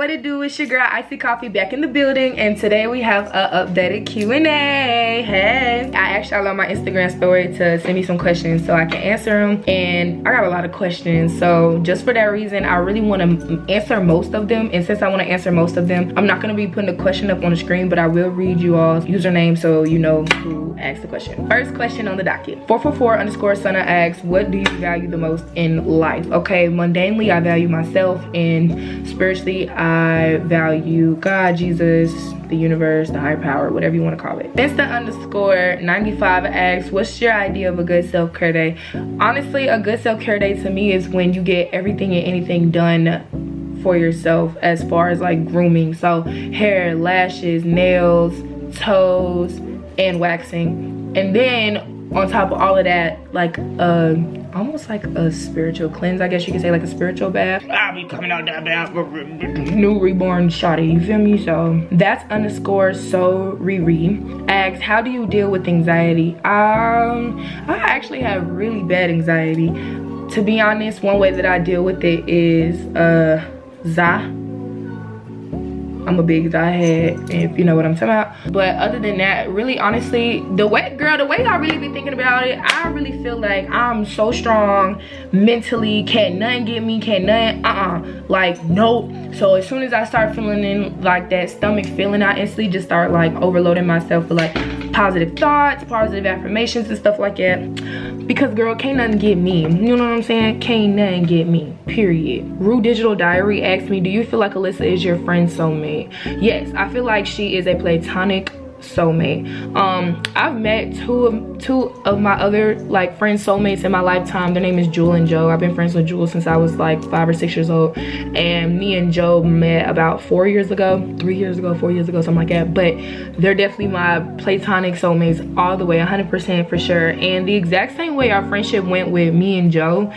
what it do? It's your girl Iceycoffey back in the building, and today we have a updated Q&A. Hey, I asked y'all on my Instagram story to send me some questions so I can answer them, and I got a lot of questions. So just for that reason, I really want to answer most of them, and since I want to answer most of them, I'm not going to be putting the question up on the screen, but I will read you all's username so you know who asked the question. First question on the docket. 444_Sunna asks, what do you value the most in life? Okay, mundanely, I value myself, and spiritually, I value God, Jesus, the universe, the higher power, whatever you want to call it. Insta_95 asks, what's your idea of a good self-care day? Honestly, a good self-care day to me is when you get everything and anything done for yourself as far as like grooming. So hair, lashes, nails, toes, and waxing. And then on top of all of that, like almost like a spiritual cleanse, I guess you could say, like a spiritual bath. I'll be coming out that bath, new reborn shawty, you feel me? So that's _so Riri asks, how do you deal with anxiety? I actually have really bad anxiety. To be honest, one way that I deal with it is I'm a big Zah head, if you know what I'm talking about. But other than that, really honestly, the way I really be thinking about it, I really feel like I'm so strong mentally. Can't nothing get me, can't nothing, like nope. So as soon as I start feeling in like that stomach feeling, I instantly just start like overloading myself with like positive thoughts, positive affirmations and stuff like that. Because girl, can't nothing get me, you know what I'm saying? Can't nothing get me, period. Rue Digital Diary asked me, do you feel like Alyssa is your friend soulmate? Yes, I feel like she is a platonic soulmate. I've met two of my other like friend soulmates in my lifetime. Their name is Jewel and Joe. I've been friends with Jewel since I was like 5 or 6 years old, and me and Joe met about 4 years ago, 3 years ago, 4 years ago, something like that. But they're definitely my platonic soulmates all the way, 100% for sure. And the exact same way our friendship went with me and Joe,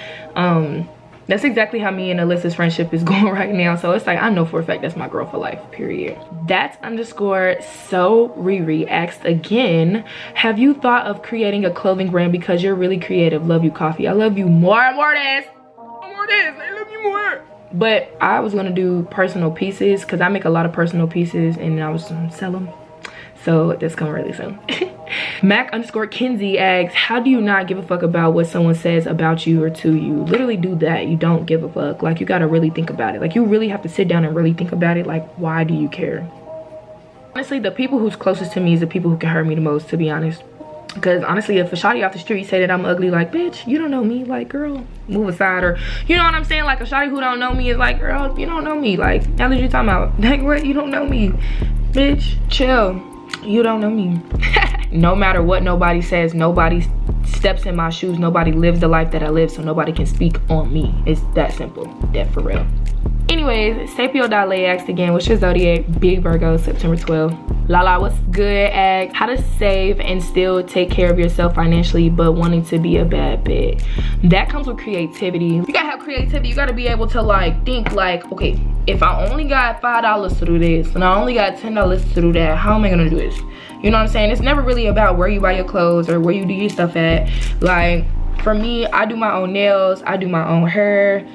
that's exactly how me and Alyssa's friendship is going right now. So it's like, I know for a fact that's my girl for life, period. That's _so Riri asked again, have you thought of creating a clothing brand because you're really creative? Love you, Coffee. I love you more and more this. I love you more. But I was gonna do personal pieces because I make a lot of personal pieces and I was gonna sell them. So that's coming really soon. Mac_Kinsey asks, how do you not give a fuck about what someone says about you or to you? Literally do that. You don't give a fuck. Like, you gotta really think about it. Like, you really have to sit down and really think about it. Like, why do you care? Honestly, the people who's closest to me is the people who can hurt me the most, to be honest. Because honestly, if a shawty off the street say that I'm ugly, like, bitch, you don't know me. Like, girl, move aside. Or, you know what I'm saying? Like, a shawty who don't know me is like, girl, you don't know me. Like, now that you talking about, like, what? You don't know me. Bitch, chill. You don't know me. No matter what nobody says, nobody steps in my shoes, nobody lives the life that I live, so nobody can speak on me. It's that simple. That for real. Anyways, Sapio.lay asked again, what's your zodiac? Big Virgo, September 12th. Lala, what's good? Asked, how to save and still take care of yourself financially but wanting to be a bad bitch? That comes with creativity. You gotta have creativity. You gotta be able to like think like, okay, if I only got $5 to do this and I only got $10 to do that, how am I gonna do this? You know what I'm saying? It's never really about where you buy your clothes or where you do your stuff at. Like, for me, I do my own nails, I do my own hair.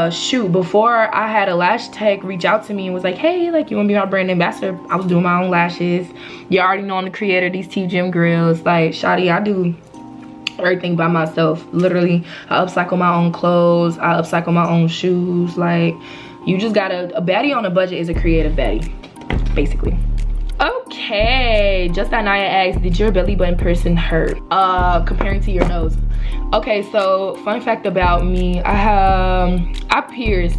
Shoot, before I had a lash tech reach out to me and was like, hey, like, you wanna be my brand ambassador? I was doing my own lashes. You already know I'm the creator of these T-Gym grills. Like, shawty, I do everything by myself. Literally, I upcycle my own clothes, I upcycle my own shoes. Like, you just gotta, a baddie on a budget is a creative baddie, basically. Okay, Just Anaya asks, did your belly button piercing hurt? Comparing to your nose. Okay, so fun fact about me, I pierced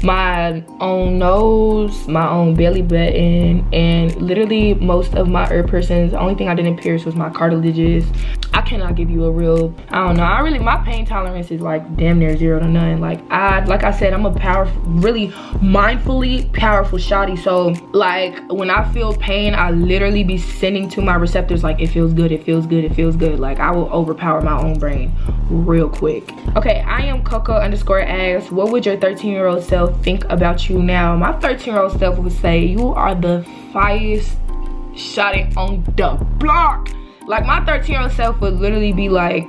my own nose, my own belly button, and literally most of my ear piercings. The only thing I didn't pierce was my cartilages. I cannot give you a real, I don't know, my pain tolerance is like damn near 0 to none. Like I said, I'm a powerful, really mindfully powerful shawty. So like when I feel pain, I literally be sending to my receptors like, it feels good, it feels good, it feels good. Like I will overpower my own brain real quick. Okay, I am Coco _ asks, what would your 13-year-old self think about you now? My 13-year-old self would say, you are the finest shawty on the block. Like my 13-year-old self would literally be like,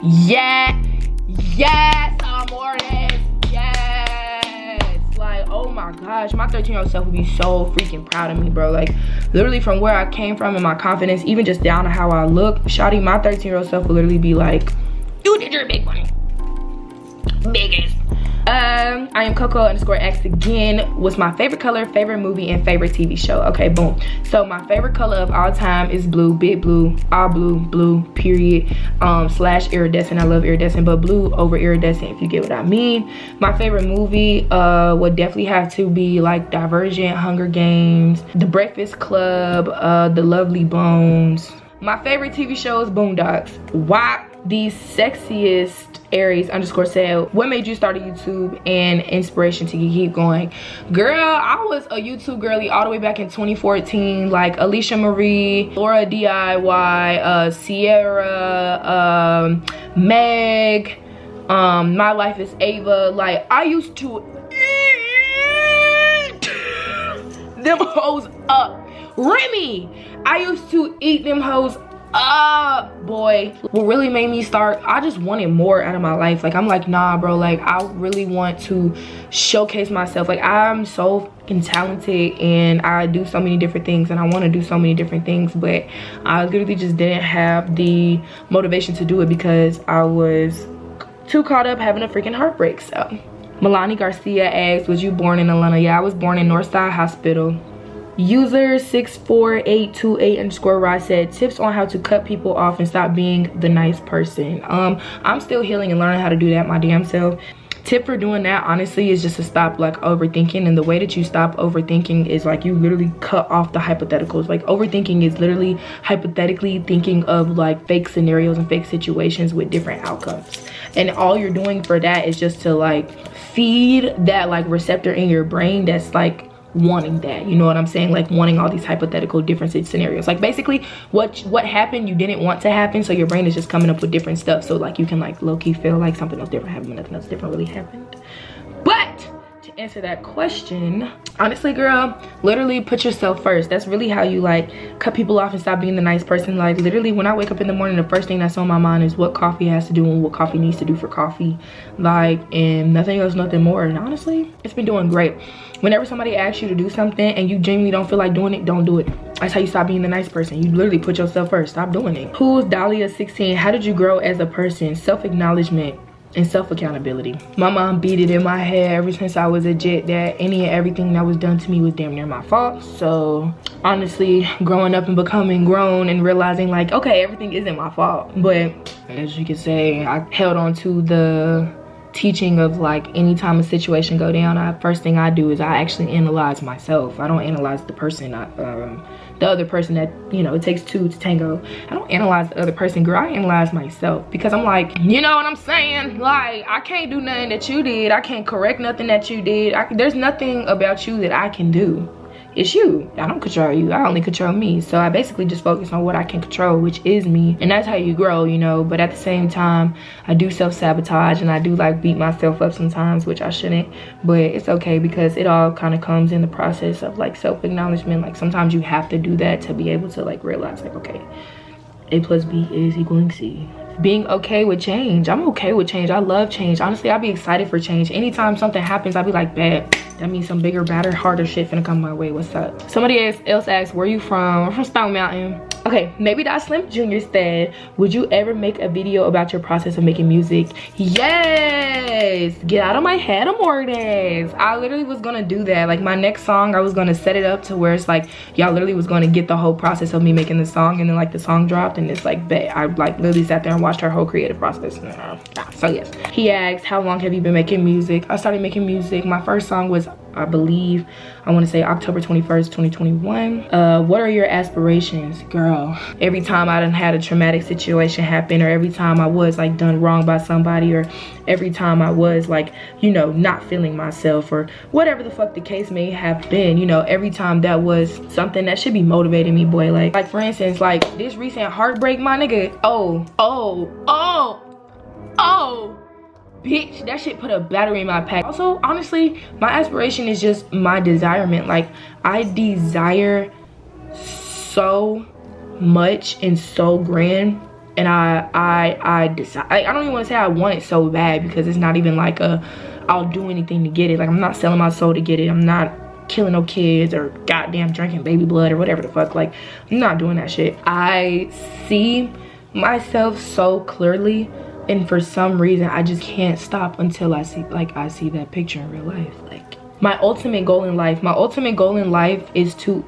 yeah, yes, I'm more this, yes. Like, oh my my gosh, my 13-year-old self would be so freaking proud of me, bro. Like, literally from where I came from and my confidence, even just down to how I look, shawty, my 13-year-old self would literally be like, you did your big one. Biggest. I am Coco_X again. What's my favorite color, favorite movie, and favorite TV show? Okay, boom. So my favorite color of all time is blue, big blue, all blue, blue, period, slash iridescent. I love iridescent, but blue over iridescent, if you get what I mean. My favorite movie would definitely have to be like Divergent, Hunger Games, The Breakfast Club, The Lovely Bones. My favorite TV show is Boondocks. WAP, the sexiest Aries_ said, what made you start a YouTube and inspiration to keep going? Girl, I was a YouTube girly all the way back in 2014, like Alicia Marie, Laura DIY, Sierra, Meg, My Life is Ava. Like, I used to eat them hoes up. Remy, I used to eat them hoes up, boy. What really made me start, I just wanted more out of my life. Like, I'm like, nah, bro, like, I really want to showcase myself. Like, I'm so fucking talented and I do so many different things and I want to do so many different things, but I literally just didn't have the motivation to do it because I was too caught up having a freaking heartbreak. So Milani Garcia asks, was you born in Atlanta? Yeah, I was born in Northside Hospital. User 64828_Rod said, tips on how to cut people off and stop being the nice person. I'm still healing and learning how to do that my damn self. Tip for doing that, honestly, is just to stop like overthinking. And the way that you stop overthinking is like you literally cut off the hypotheticals. Like, overthinking is literally hypothetically thinking of like fake scenarios and fake situations with different outcomes, and all you're doing for that is just to like feed that like receptor in your brain that's like wanting that, you know what I'm saying, like wanting all these hypothetical different scenarios. Like, basically what happened you didn't want to happen, so your brain is just coming up with different stuff, so like you can like low-key feel like something else different happened, nothing else different really happened. But to answer that question, honestly, girl, literally put yourself first. That's really how you like cut people off and stop being the nice person. Like, literally when I wake up in the morning, the first thing that's on my mind is what coffee has to do and what coffee needs to do for coffee, like, and nothing else, nothing more. And honestly, it's been doing great. Whenever somebody asks you to do something and you genuinely don't feel like doing it, don't do it. That's how you stop being the nice person. You literally put yourself first. Stop doing it. Who's Dahlia16? How did you grow as a person? Self-acknowledgement and self-accountability. My mom beat it in my head ever since I was a jet that any and everything that was done to me was damn near my fault. So honestly, growing up and becoming grown and realizing like, okay, everything isn't my fault. But as you can say, I held on to the teaching of like anytime a situation go down, first thing I do is I actually analyze myself. I don't analyze the person, the other person that, you know, it takes two to tango. I don't analyze the other person, girl. I analyze myself because I'm like, you know what I'm saying? Like, I can't do nothing that you did. I can't correct nothing that you did. There's nothing about you that I can do. It's you. I don't control you. I only control me. So I basically just focus on what I can control, which is me. And that's how you grow, you know. But at the same time, I do self-sabotage and I do like beat myself up sometimes, which I shouldn't. But it's okay because it all kind of comes in the process of like self-acknowledgement. Like, sometimes you have to do that to be able to like realize like, okay, A plus B is equaling C. Being okay with change. I'm okay with change. I love change. Honestly, I'll be excited for change. Anytime something happens, I'll be like, bet. That means some bigger, badder, harder shit finna come my way. What's up? Somebody else asked, where you from? I'm from Stone Mountain. Okay, maybe that Slim Jr. said, would you ever make a video about your process of making music? Yes! Get out of my head, Amordes. I literally was gonna do that. Like, my next song, I was gonna set it up to where it's like, y'all literally was gonna get the whole process of me making the song, and then like the song dropped, and it's like, bet. I like literally sat there and watched her whole creative process. So yes. He asked, how long have you been making music? I started making music. My first song was, I believe, I want to say October 21st, 2021. What are your aspirations? Girl, every time I done had a traumatic situation happen, or every time I was like done wrong by somebody, or every time I was like, you know, not feeling myself, or whatever the fuck the case may have been, you know, every time that was something that should be motivating me, boy. Like for instance, like this recent heartbreak, my nigga. Oh, bitch, that shit put a battery in my pack. Also, honestly, my aspiration is just my desirement. Like, I desire so much and so grand, and I desire. I don't even want to say I want it so bad, because it's not even like a I'll do anything to get it. Like, I'm not selling my soul to get it. I'm not killing no kids or goddamn drinking baby blood or whatever the fuck. Like, I'm not doing that shit. I see myself so clearly, and for some reason I just can't stop until I see that picture in real life. Like, my ultimate goal in life is to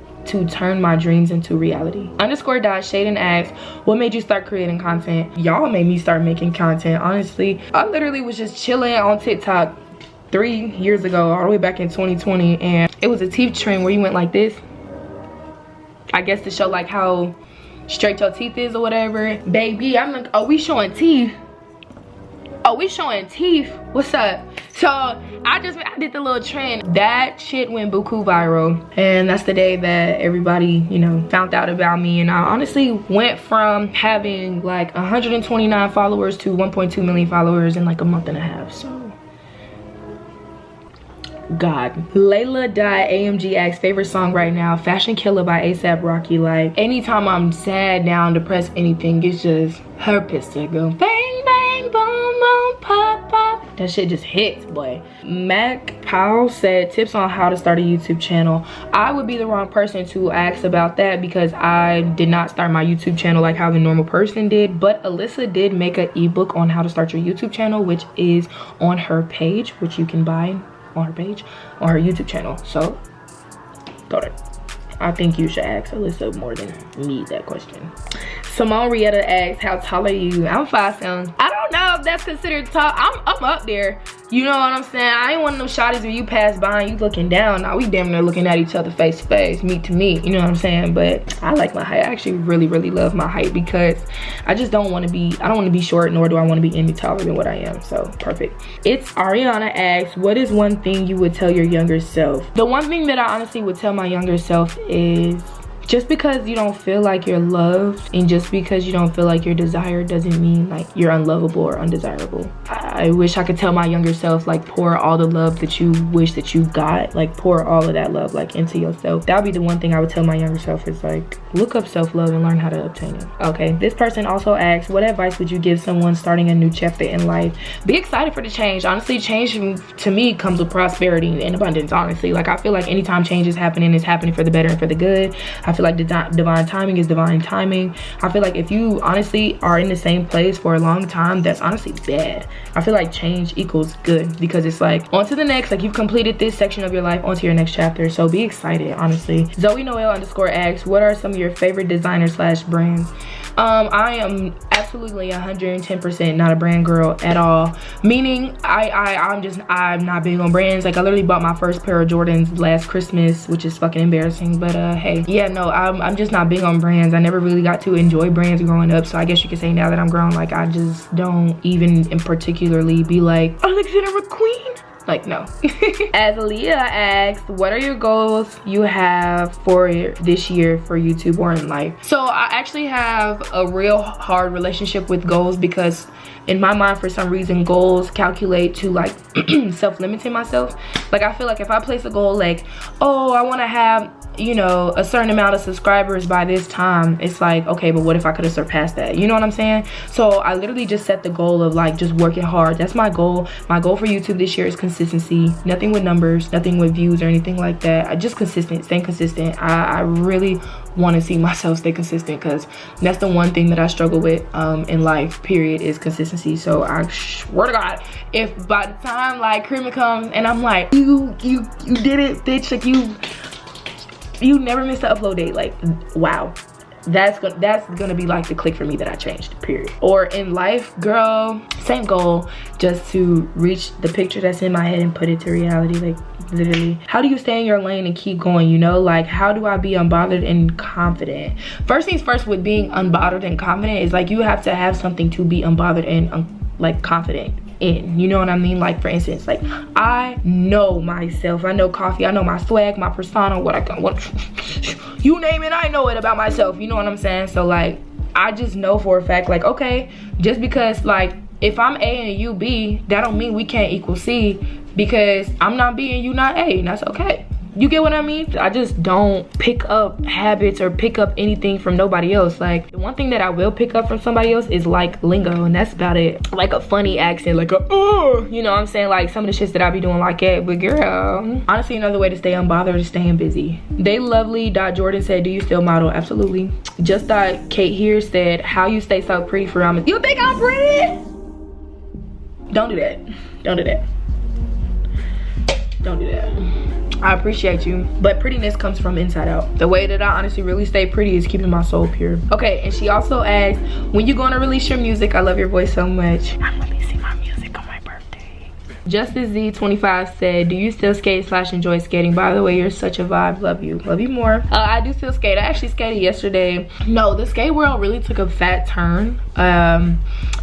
turn my dreams into reality. _Shaden asks, what made you start creating content? Y'all made me start making content. Honestly, I literally was just chilling on TikTok 3 years ago, all the way back in 2020, and it was a teeth trend where you went like this, I guess to show like how straight your teeth is or whatever. Baby, I'm like, oh, we showing teeth? Oh, we showing teeth? What's up? So I did the little trend. That shit went buku viral, and that's the day that everybody, you know, found out about me. And I honestly went from having like 129 followers to 1.2 million followers in like a month and a half. So God. Layla.amg asks, favorite song right now? Fashion Killer by A$AP Rocky. Like, anytime I'm sad, down, depressed, anything, it's just her pistol go bang bang boom boom pop pop. That shit just hits, boy. Mac Powell said, tips on how to start a YouTube channel. I would be the wrong person to ask about that because I did not start my YouTube channel like how the normal person did, but Alyssa did make an ebook on how to start your YouTube channel, which is on her page, which you can buy on her page, on her YouTube channel. So thought it. I think you should ask Alyssa more than me that question. Simone Rietta asks, how tall are you? I'm 5'7". I don't know if that's considered tall. I'm up there. You know what I'm saying? I ain't one of them shotties where you pass by and you looking down. Now we damn near looking at each other face to face, meat to meat. You know what I'm saying? But I like my height. I actually really, really love my height because I just don't want to be, I don't want to be short, nor do I want to be any taller than what I am. So perfect. It's Ariana asks, what is one thing you would tell your younger self? The one thing that I honestly would tell my younger self is, just because you don't feel like you're loved and just because you don't feel like you're desired doesn't mean like you're unlovable or undesirable. I wish I could tell my younger self, like, pour all the love that you wish that you got, like pour all of that love like into yourself. That would be the one thing I would tell my younger self, is like, look up self-love and learn how to obtain it. Okay, this person also asks, what advice would you give someone starting a new chapter in life? Be excited for the change. Honestly, change to me comes with prosperity and abundance. Honestly, like, I feel like anytime change is happening, it's happening for the better and for the good. I feel like divine timing is divine timing. I feel like if you honestly are in the same place for a long time, that's honestly bad. I feel like change equals good, because it's like on to the next, like you've completed this section of your life, onto your next chapter. So be excited, honestly. Zoe Noel _ asks, what are some of your favorite designers / brands? I am absolutely 110% not a brand girl at all, meaning I'm not big on brands. Like, I literally bought my first pair of Jordans last Christmas, which is fucking embarrassing, but hey, yeah, no, I'm just not big on brands. I never really got to enjoy brands growing up, so I guess you could say now that I'm grown, like, I just don't even in particularly be like, Alexander McQueen. Like, no. As Aaliyah asks, what are your goals you have for this year for YouTube or in life? So I actually have a real hard relationship with goals, because in my mind, for some reason, goals calculate to like self-limiting myself. Like, I feel like if I place a goal like, oh, I want to have, you know, a certain amount of subscribers by this time, it's like, okay, but what if I could have surpassed that? You know what I'm saying? So I literally just set the goal of like just working hard. That's my goal. My goal for YouTube this year is consistency. Nothing with numbers, nothing with views or anything like that. I just staying consistent. I really want to see myself stay consistent, because that's the one thing that I struggle with in life, period, is consistency. So I swear to God, if by the time like Christmas comes and I'm like, you did it, bitch, like you never missed the upload date, like, wow, that's gonna be like the click for me that I changed, period. Or in life, girl, same goal, just to reach the picture that's in my head and put it to reality. Like, literally, how do you stay in your lane and keep going? You know, like, how do I be unbothered and confident? First things first, with being unbothered and confident is like, you have to have something to be unbothered and like confident in, you know what I mean? Like, for instance, like, I know myself, I know Coffee, I know my swag, my persona, what you name it, I know it about myself, you know what I'm saying? So like, I just know for a fact, like, okay, just because like if I'm A and you B, that don't mean we can't equal C, because I'm not B and you not A, and that's okay. You get what I mean? I just don't pick up habits or pick up anything from nobody else. Like, the one thing that I will pick up from somebody else is like lingo, and that's about it. Like a funny accent, like a you know what I'm saying? Like some of the shits that I be doing like that. But girl, honestly, another way to stay unbothered is staying busy. They lovely. Jordan said, do you still model? Absolutely. Just Kate here said, how you stay so pretty for Ramadan. You think I'm pretty? Don't do that. Don't do that. Don't do that. I appreciate you, but prettiness comes from inside out. The way that I honestly really stay pretty is keeping my soul pure. Okay, and she also asked, when you gonna release your music? I love your voice so much. I'm releasing my music on my birthday. Justice Z25 said, do you still skate / enjoy skating? By the way, you're such a vibe. Love you. Love you more. I do still skate. I actually skated yesterday. No, the skate world really took a fat turn.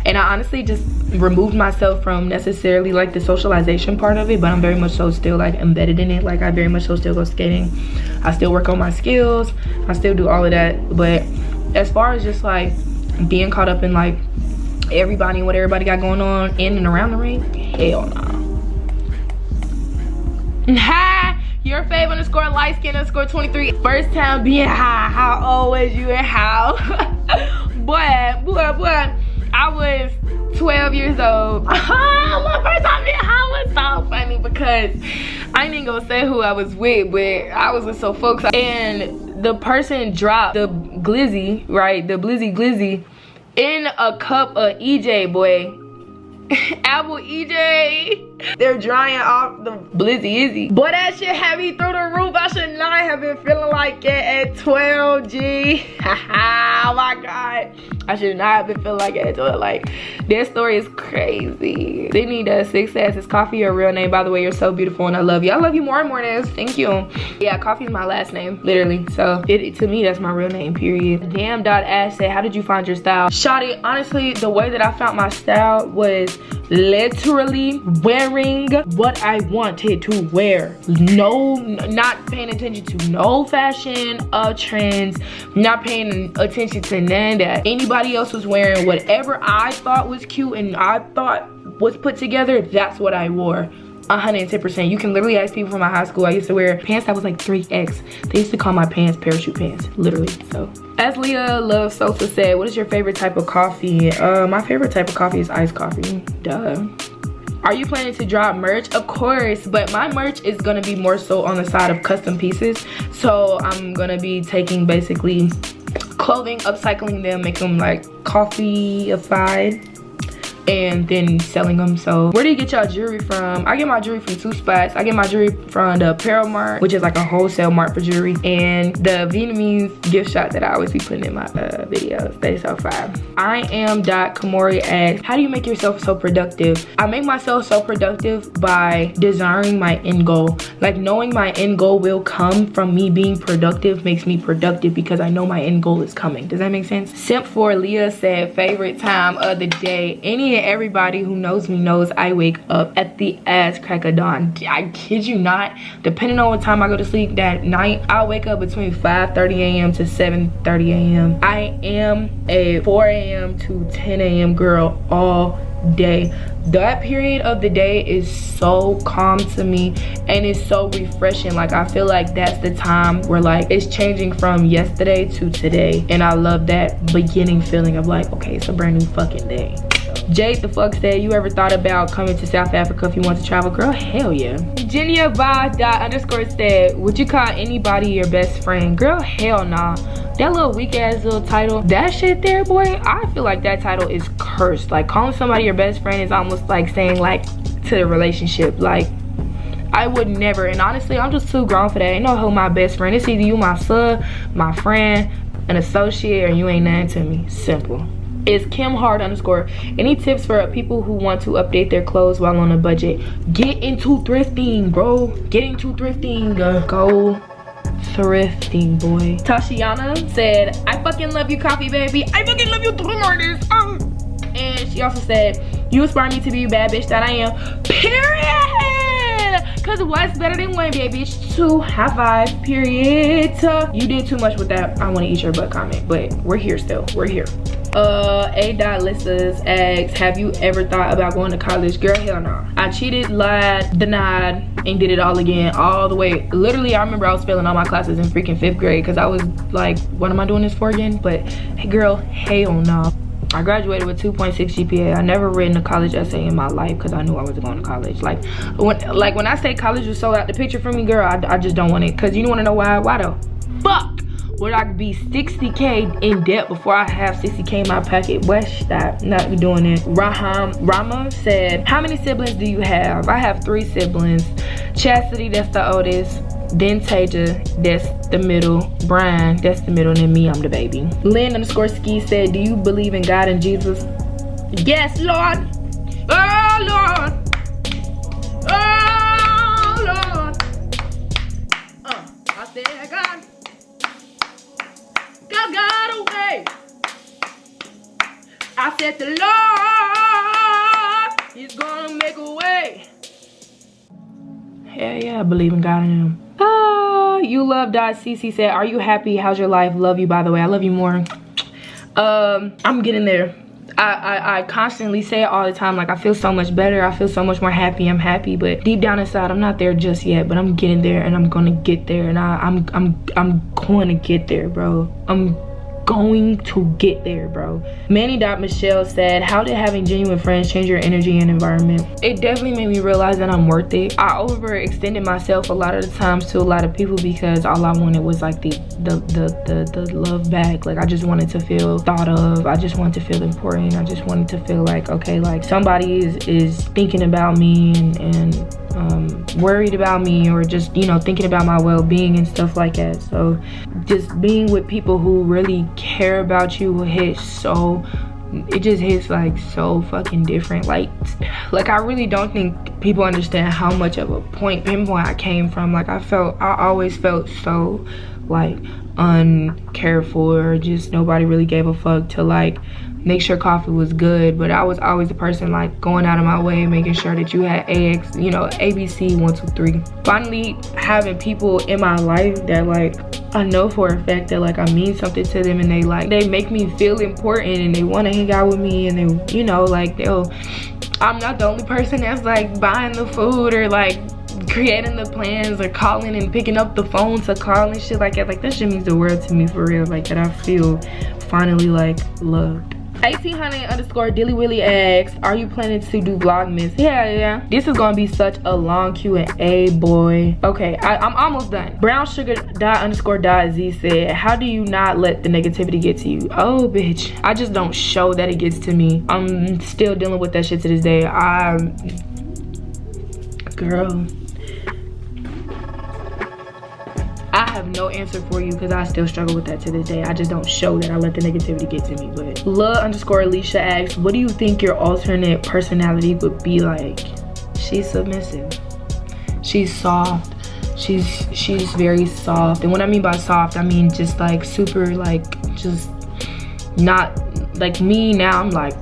And I honestly just removed myself from necessarily like the socialization part of it, but I'm very much so still like embedded in it. Like I very much so still go skating. I still work on my skills. I still do all of that. But as far as just like being caught up in like everybody and what everybody got going on in and around the ring, hell nah. Hi, your fave _ light skin _ 23. First time being high. How old was you and how? Boy, I was 12 years old. My first time being high was so funny because I ain't even gonna say who I was with, but I was with some folks, and the person dropped the glizzy, right? The blizzy glizzy in a cup of EJ, boy. Apple EJ. They're drying off the blizzy izzy. Boy, that shit had me through the roof. I should not have been feeling like it at 12, G. Oh my God. I should not have been feeling like it at 12. Like, their story is crazy. Sydney does 6 says, is Coffee your real name? By the way, you're so beautiful and I love you. I love you more and more, Ness. Thank you. Yeah, Coffee is my last name, literally. So, to me, that's my real name, period. Damn.Ash said, how did you find your style? Shawty, honestly, the way that I found my style was literally wearing what I wanted to wear. No, not paying attention to no fashion trends, not paying attention to none of that. Anybody else was wearing whatever I thought was cute and I thought was put together, that's what I wore. 110%. You can literally ask people from my high school. I used to wear pants that was like 3X. They used to call my pants parachute pants, literally. So, as Leah Love Sosa said, what is your favorite type of coffee? My favorite type of coffee is iced coffee. Duh. Are you planning to drop merch? Of course, but my merch is gonna be more so on the side of custom pieces. So I'm gonna be taking basically clothing, upcycling them, make them like coffee-ified, and then selling them. So where do you get y'all jewelry from? I get my jewelry from 2 spots. I get my jewelry from the Apparel Mart, which is like a wholesale mart for jewelry, and the Vietnamese gift shop that I always be putting in my videos. They so fire. I am Kamori asks, how do you make yourself so productive? I make myself so productive by desiring my end goal. Like, knowing my end goal will come from me being productive makes me productive because I know my end goal is coming. Does that make sense? Simp for Leah said, favorite time of the day. Any and everybody who knows me knows I wake up at the ass crack of dawn. I kid you not. Depending on what time I go to sleep that night, I'll wake up between 5:30 a.m. to 7:30 a.m. I am a 4 a.m. to 10 a.m. girl all day. That period of the day is so calm to me and it's so refreshing. Like, I feel like that's the time where like it's changing from yesterday to today, and I love that beginning feeling of like, okay, it's a brand new fucking day. Jade the fuck said, you ever thought about coming to South Africa if you want to travel? Girl, hell yeah. Genia __ said, would you call anybody your best friend? Girl, hell nah. That little weak ass little title, that shit there, boy, I feel like that title is cursed. Like, calling somebody your best friend is almost like saying like to the relationship. Like, I would never, and honestly, I'm just too grown for that. Ain't no who my best friend. It's either you my son, my friend, an associate, or you ain't nothing to me. Simple. Is Kim Hard _ any tips for people who want to update their clothes while on a budget? Get into thrifting, bro. Get into thrifting. Go thrifting, boy. Tashiana said, I fucking love you, Coffee baby. I fucking love you too, artist. And she also said, you inspire me to be a bad bitch that I am. Period. Cause what's better than one bad bitch? 2. High five. Period. You did too much with that I want to eat your butt comment, but we're here still. We're here. A.Lissa's asks, have you ever thought about going to college? Girl, hell no. I cheated, lied, denied, and did it all again, all the way. Literally, I remember I was failing all my classes in freaking 5th grade because I was like, what am I doing this for again? But hey, girl, hell no. I graduated with 2.6 GPA. I never written a college essay in my life because I knew I wasn't going to college. Like when I say college was so out the picture for me, girl, I just don't want it. Because you want to know why? Why though? Fuck! Would I be 60K in debt before I have 60K in my pocket? What? Stop. Not doing it. Rama said, how many siblings do you have? I have 3 siblings. Chastity, that's the oldest. Then Taja, that's the middle. Brian, that's the middle. And then me, I'm the baby. Lynn_ski said, do you believe in God and Jesus? Yes, Lord. Oh, Lord. Oh, Lord. I said, God. God got away. I said the Lord is gonna make a way. Hell yeah, I believe in God and him. YouLove.cc said, are you happy? How's your life? Love you, by the way. I love you more. I'm getting there. I constantly say it all the time, like I feel so much better, I feel so much more happy. I'm happy, but deep down inside I'm not there just yet, but I'm getting there, and I'm gonna get there, and I'm going to get there, bro. I'm going to get there, bro. Manny.Michelle said, how did having genuine friends change your energy and environment? It definitely made me realize that I'm worth it. I overextended myself a lot of the times to a lot of people because all I wanted was like the love back. Like I just wanted to feel thought of. I just wanted to feel important. I just wanted to feel like, okay, like somebody is thinking about me and worried about me, or just, you know, thinking about my well-being and stuff like that. So just being with people who really care about you it just hits like so fucking different. Like I really don't think people understand how much of a pinpoint I came from. Like I always felt so like uncared for, or just nobody really gave a fuck to like make sure coffee was good. But I was always the person like going out of my way, making sure that you had AX, you know, ABC 1 2 3. Finally having people in my life that like I know for a fact that like I mean something to them, and they make me feel important, and they want to hang out with me, and they, you know, like I'm not the only person that's like buying the food or like creating the plans or calling and picking up the phone to call and shit like that. Like that shit means the world to me, for real. Like that I feel finally like loved. 1800_Dilly asks, are you planning to do Vlogmas? Yeah. This is gonna be such a long Q&A, boy. Okay, I'm almost done. Brownsugar._Z said, how do you not let the negativity get to you? Oh, bitch. I just don't show that it gets to me. I'm still dealing with that shit to this day. Girl, I have no answer for you because I still struggle with that to this day. I just don't show that I let the negativity get to me. But Love_Alicia asks, what do you think your alternate personality would be like? She's submissive. She's soft. She's very soft. And what I mean by soft, I mean just like super, like just not like me now. I'm like,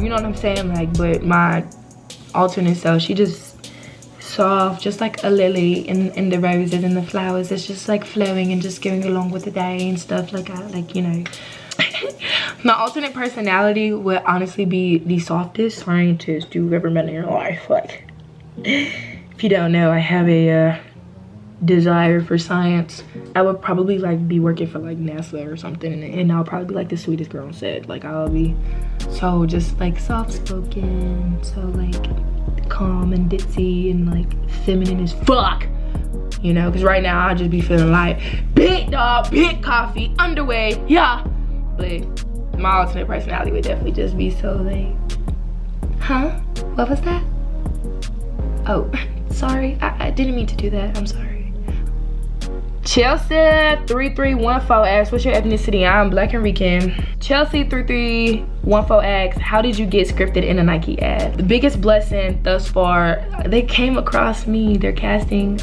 you know what I'm saying? Like, but my alternate self, she just soft, just like a lily in the roses and the flowers. It's just like flowing and just going along with the day and stuff like that. Like, you know. My alternate personality would honestly be the softest scientist you've ever met in your life. Like, if you don't know, I have a desire for science. I would probably like be working for like NASA or something, and I'll probably be like the sweetest girl on set. Like I'll be so just like soft spoken, so like calm and ditzy and like feminine as fuck, you know, because right now I just be feeling like big dog, big coffee, underway, yeah. But my alternate personality would definitely just be so like, huh? What was that? Oh, sorry, I didn't mean to do that, I'm sorry. Chelsea3314 asks, what's your ethnicity? I'm Black and Rican. Chelsea3314 asks, how did you get scripted in a Nike ad? The biggest blessing thus far, they came across me. Their casting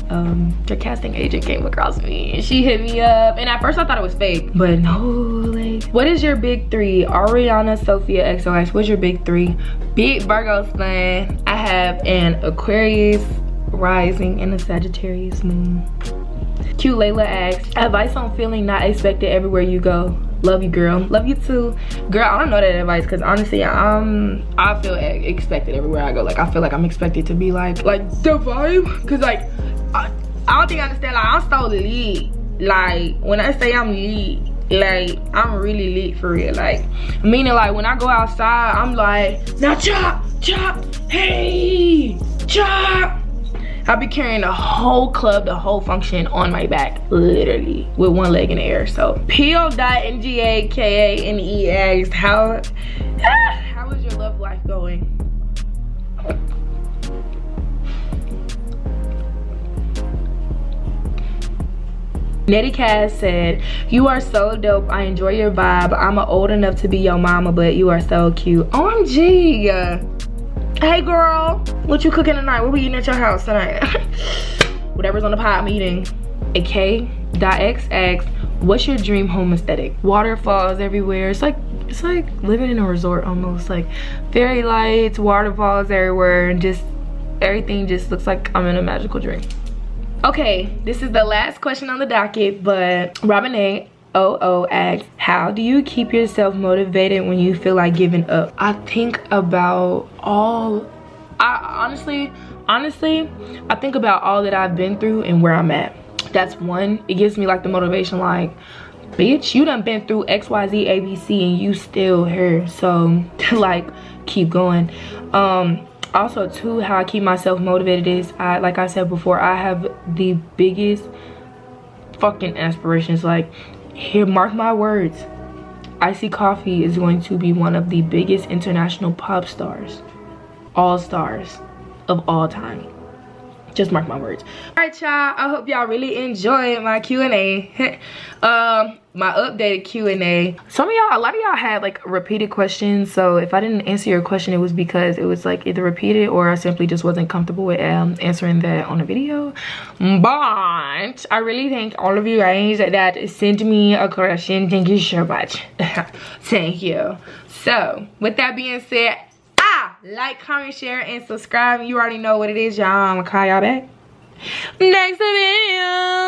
agent came across me, and she hit me up, and at first I thought it was fake, but no, like, what is your big 3? Ariana Sophia XO asks, what's your big 3? Big Virgo sign. I have an Aquarius rising and a Sagittarius moon. Q Layla asks, advice on feeling not expected everywhere you go. Love you, girl. Love you too. Girl, I don't know that advice because honestly, I feel expected everywhere I go. Like, I feel like I'm expected to be like the vibe. Because, like, I don't think I understand. Like, I'm so lit. Like, when I say I'm lit, like, I'm really lit for real. Like, meaning, like, when I go outside, I'm like, now chop, chop, hey, chop. I be carrying the whole club, the whole function on my back, literally, with one leg in the air. So, P.O.NGAKANE asked, how is your love life going? Nettie Cass said, you are so dope. I enjoy your vibe. I'm old enough to be your mama, but you are so cute. OMG. Hey girl, what you cooking tonight? What we eating at your house tonight? Whatever's on the pot, I'm eating. A K.XX, what's your dream home aesthetic? Waterfalls everywhere. It's like living in a resort almost. Like fairy lights, waterfalls everywhere, and just everything just looks like I'm in a magical dream. Okay, this is the last question on the docket, but Robin OO asks, how do you keep yourself motivated when you feel like giving up? I think about honestly, I think about all that I've been through and where I'm at. That's one. It gives me like the motivation, like, bitch, you done been through XYZ ABC and you still here. So like, keep going. Also too, how I keep myself motivated is, like I said before, I have the biggest fucking aspirations. Like, here, mark my words, Iceycoffey is going to be one of the biggest international pop stars, all stars of all time. Just mark my words. All right, y'all, I hope y'all really enjoyed my Q&A. My updated Q&A. Some of y'all, a lot of y'all had like repeated questions, so if I didn't answer your question, it was because it was like either repeated or I simply just wasn't comfortable with answering that on a video. But I really thank all of you guys that sent me a question. Thank you so much. Thank you. So with that being said, like, comment, share, and subscribe. You already know what it is, y'all. I'm gonna call y'all back next video.